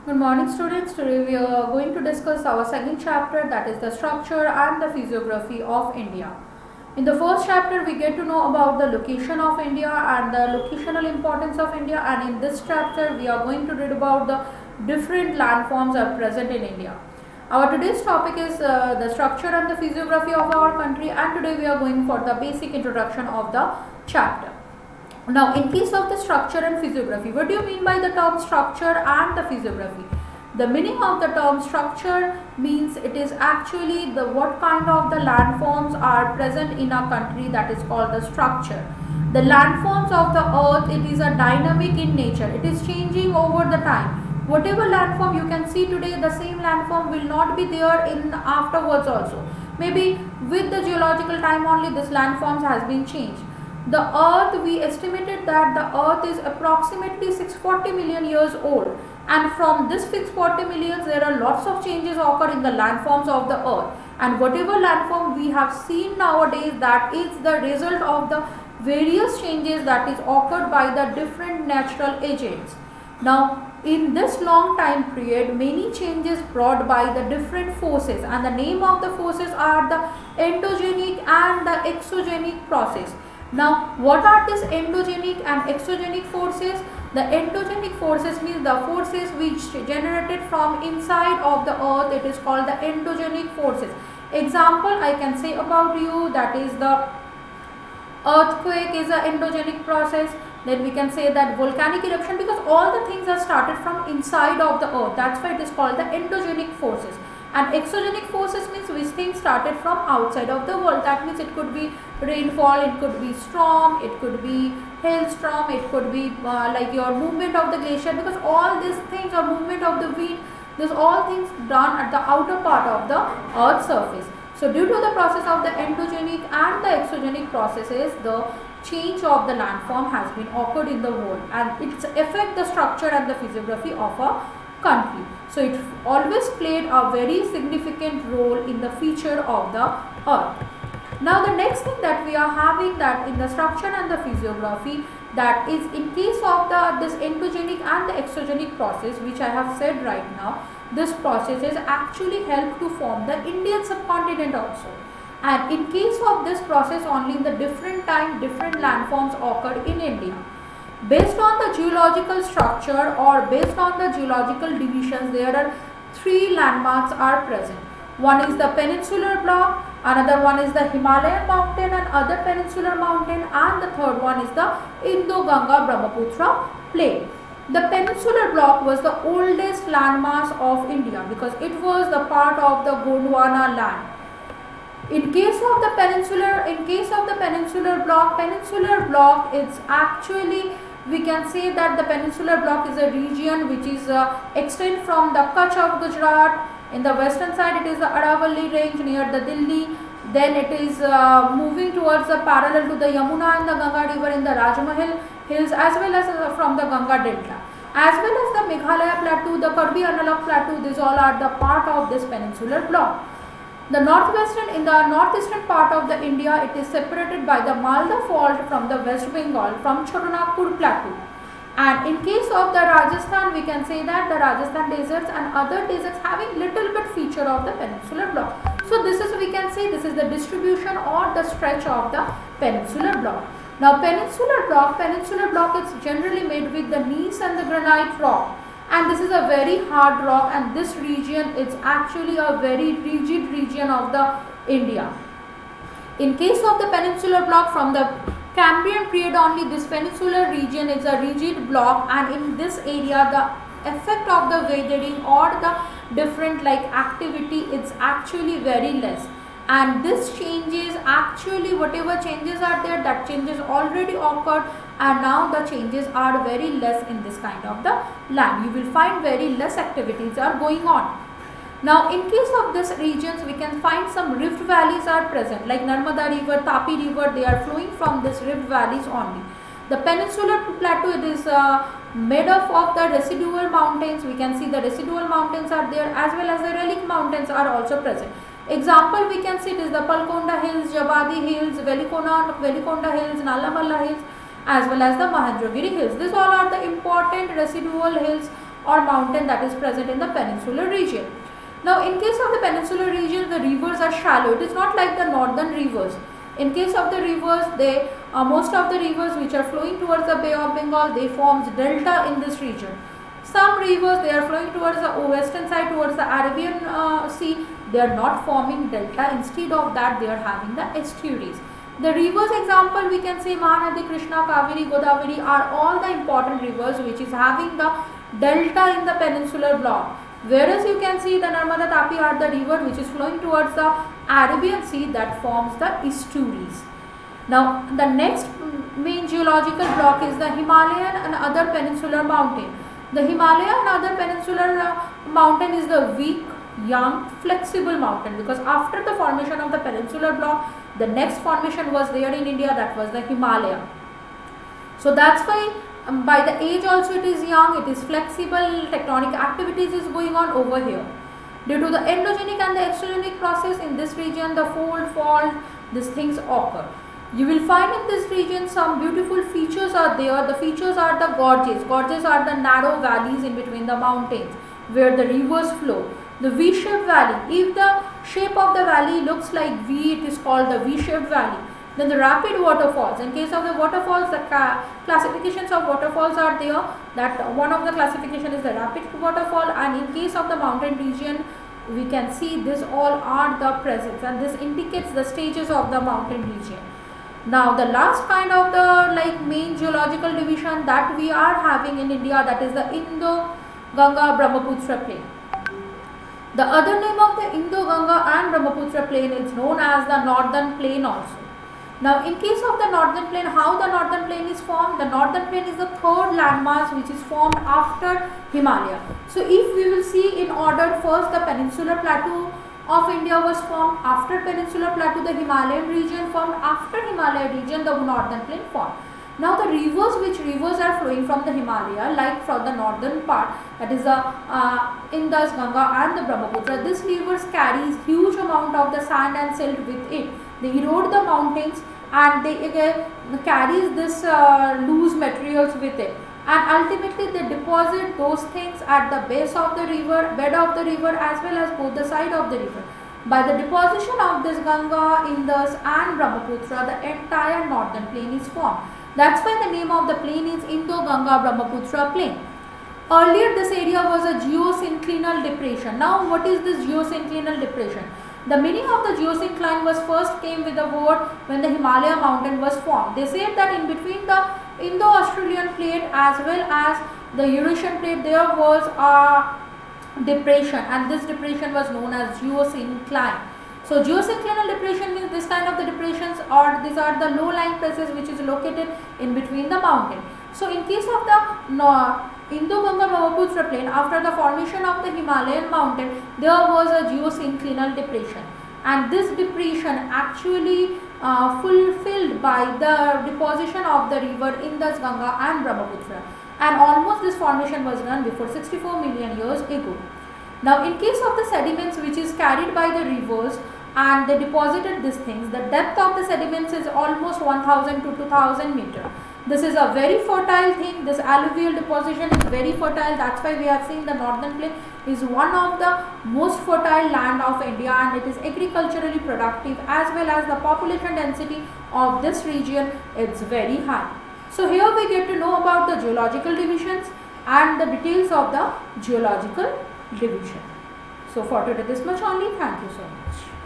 Good morning students. Today we are going to discuss our second chapter, that is the structure and the physiography of India. In the first chapter we get to know about the location of India and the locational importance of India, and in this chapter we are going to read about the different landforms are present in India. Our today's topic is the structure and the physiography of our country, and today we are going for the basic introduction of the chapter. Now, in case of the structure and physiography, what do you mean by the term structure and the physiography? The meaning of the term structure means it is actually the what kind of the landforms are present in a country, that is called the structure. The landforms of the earth, it is a dynamic in nature. It is changing over the time. Whatever landform you can see today, the same landform will not be there in afterwards also. Maybe with the geological time only this landforms has been changed. The earth, we estimated that the earth is approximately 640 million years old, and from this 640 millions there are lots of changes occur in the landforms of the earth, and whatever landform we have seen nowadays, that is the result of the various changes that is occurred by the different natural agents. Now, in this long time period, many changes brought by the different forces, and the name of the forces are the endogenic and the exogenic process. Now, what are these endogenic and exogenic forces? The endogenic forces means the forces which generated from inside of the earth. It is called the endogenic forces. Example I can say about you, that is the earthquake is an endogenic process. Then we can say that volcanic eruption, because all the things are started from inside of the earth. That's why it is called the endogenic forces. And exogenic forces means which things started from outside of the world. That means it could be rainfall, it could be storm, it could be hailstorm, it could be like your movement of the glacier, because all these things, or movement of the wind, these all things done at the outer part of the earth's surface. So due to the process of the endogenic and the exogenic processes, the change of the landform has been occurred in the world, and it affect the structure and the physiography of a country. So it always played a very significant role in the feature of the earth. Now the next thing that we are having, that in the structure and the physiography, that is in case of this endogenic and the exogenic process, which I have said right now, this processes actually help to form the Indian subcontinent also. And in case of this process only, in the different time different landforms occurred in India. Based on the geological structure or based on the geological divisions, there are three landmarks are present. One is the peninsular block, another one is the Himalayan mountain and other peninsular mountain, and the third one is the Indo-Ganga Brahmaputra plain. The peninsular block was the oldest landmass of India because it was the part of the Gondwana land. In case of the peninsular block, it's actually, we can say that the peninsular block is a region which is extend from the Kutch of Gujarat. In the western side, it is the Aravalli range near the Delhi. Then it is moving towards the parallel to the Yamuna and the Ganga river in the Rajmahal hills, as well as from the Ganga delta, as well as the Meghalaya plateau, the Karbi Anzac plateau. These all are the part of this peninsular block. In the northeastern part of the India, it is separated by the Malda fault from the West Bengal from Chotanagpur plateau. And in case of the Rajasthan, we can say that the Rajasthan deserts and other deserts having little bit feature of the peninsular block. So this is, we can say, this is the distribution or the stretch of the peninsular block. Now peninsular block is generally made with the gneiss and the granite rock. And this is a very hard rock, and this region is actually a very rigid region of the India. In case of the peninsular block, from the Cambrian period only, this peninsular region is a rigid block, and in this area the effect of the weathering or the different like activity is actually very less. And this changes, actually whatever changes are there, that changes already occurred, and now the changes are very less in this kind of the land. You will find very less activities are going on. Now in case of this regions, we can find some rift valleys are present, like Narmada river, Tapi river, they are flowing from this rift valleys only. The peninsular plateau, it is made up of the residual mountains. We can see the residual mountains are there, as well as the relic mountains are also present. Example we can see, it is the Palkonda hills, Jabadi hills, Velikonda hills, Nalamalla hills, as well as the Mahendragiri hills. These all are the important residual hills or mountain that is present in the peninsular region. Now in case of the peninsular region, the rivers are shallow. It is not like the northern rivers. In case of the rivers, most of the rivers which are flowing towards the Bay of Bengal, they forms delta in this region. Some rivers, they are flowing towards the western side, towards the Arabian Sea, they are not forming delta. Instead of that, they are having the estuaries. The rivers example, we can say Mahanadi, Krishna, Kaveri, Godavari are all the important rivers which is having the delta in the peninsular block. Whereas you can see the Narmada, Tapi are the river which is flowing towards the Arabian Sea, that forms the estuaries. Now the next main geological block is the Himalayan and other peninsular mountain. The Himalaya and other peninsular mountain is the weak, young, flexible mountain, because after the formation of the peninsular block, the next formation was there in India, that was the Himalaya. So that's why by the age also it is young, it is flexible, tectonic activities is going on over here. Due to the endogenic and the exogenic process in this region, the fold, fault, these things occur. You will find in this region some beautiful features are there. The features are the gorges. Gorges are the narrow valleys in between the mountains where the rivers flow. The V-shaped valley. If the shape of the valley looks like V, it is called the V-shaped valley. Then the rapid waterfalls. In case of the waterfalls, the classifications of waterfalls are there. That one of the classification is the rapid waterfall, and in case of the mountain region, we can see this all are the presence, and this indicates the stages of the mountain region. Now the last kind of the main geological division that we are having in India, that is the Indo-Ganga-Brahmaputra plain. The other name of the Indo-Ganga and Brahmaputra plain is known as the northern plain also. Now in case of the northern plain, how the northern plain is formed? The northern plain is the third landmass which is formed after Himalaya. So if we will see in order, first the peninsular plateau of India was formed, after peninsular plateau the Himalayan region formed, after Himalayan region the northern plain formed. Now the rivers, which rivers are flowing from the Himalaya, like from the northern part, that is the Indus, Ganga and the Brahmaputra, these rivers carries huge amount of the sand and silt with it. They erode the mountains and they carries this loose materials with it, and ultimately they deposit those things at the base of the river, bed of the river, as well as both the side of the river. By the deposition of this Ganga, Indus and Brahmaputra, the entire northern plain is formed. That's why the name of the plain is Indo-Ganga-Brahmaputra plain. Earlier this area was a geosynclinal depression. Now what is this geosynclinal depression? The meaning of the geosyncline was first came with the word when the Himalaya mountain was formed. They said that in between the Indo-Australian plate as well as the Eurasian plate there was a depression, and this depression was known as geosyncline. So geosynclinal depression means this kind of the depressions, or these are the low-lying places which is located in between the mountain. So in case of the Indo-Ganga-Brahmaputra plain, after the formation of the Himalayan mountain, there was a geosynclinal depression, and this depression actually fulfilled by the deposition of the river Indus, Ganga and Brahmaputra, and almost this formation was done before 64 million years ago. Now in case of the sediments which is carried by the rivers and they deposited these things, the depth of the sediments is almost 1000 to 2000 meter. This is a very fertile thing. This alluvial deposition is very fertile. That's why we have seen the northern plain is one of the most fertile land of India, and it is agriculturally productive, as well as the population density of this region is very high. So here we get to know about the geological divisions and the details of the geological division. So for today this much only. Thank you so much.